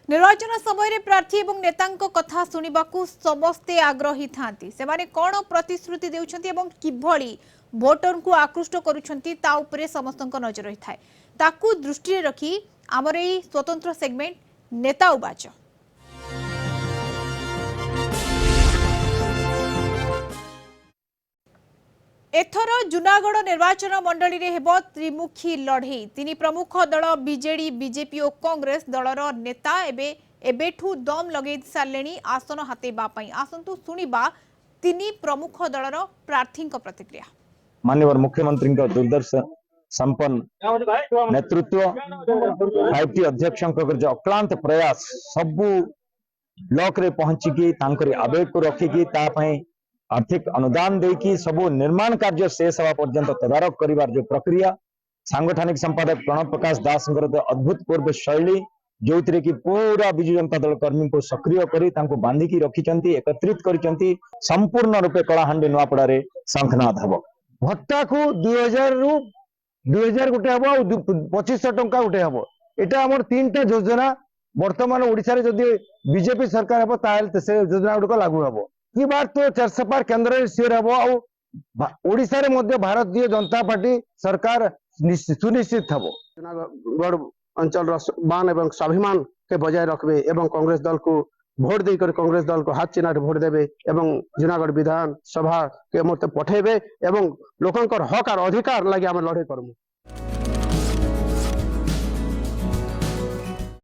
निर्वाचन समय प्रार्थी और नेता कथा शुणा समस्ते आग्रही था कौन प्रतिश्रुति किभली भोटर को आकृष्ट करुँच समस्त नजर रही है दृष्टि रखी आमर यह स्वतंत्र सेगमेंट नेता उवाच। एथर जूनागढ़ निर्वाचन मंडली रे हेबो त्रिमुखी लड़ई तीन प्रमुख दल बीजेडी बीजेपी और कांग्रेस दलर नेता एबेठू दम लगे सारे आसन हातेबा आसतु शुणा तीन प्रमुख दलर प्रार्थी प्रतिक्रिया। माननीय मुख्यमंत्री दूरदर्शन संपन्न नेतृत्व 5T अध्यक्ष जो अक्लांत प्रयास सबू ब्लॉक रे पहुंचिकी आवेग को रखिकी आर्थिक अनुदान देकी सबू निर्माण कार्य शेष हवा पर्यंत तदारक करिवार जो प्रक्रिया सांगठनिक संपादक प्रणव प्रकाश दास अद्भुतपूर्व शैली जो थी कि पूरा बिजु जनता दल कर्मी को सक्रिय करी बांधिकी रखिंट एकत्रित करिसेंती संपूर्ण रूपे कलाहांडी नुआपड़ा रे शंखनाद हब भत्ता को 2000 रु 2000 गोटे हम आ 2500 टंका गोटे हम एटा हमर तीनटा योजना वर्तमान ओडिसा रे जदि बीजेपी सरकार हम ताल से योजना गुडक लागू हम की बार तो 400 पार केंद्र सियर हम आ ओडिसा रे मध्य भारतीय जनता पार्टी सरकार सुनिश्चित हम जूनागढ़ अंचल मान एवं स्वाभिमान के बजाय रखबे एवं कांग्रेस दल को भोट देकर कांग्रेस दल को हाथ चिन्ह भोट देवे एवं जूनागढ़ विधान सभा के मत पठेबे एवं लोकंकर हक और अधिकार लगे आम लड़े करमु।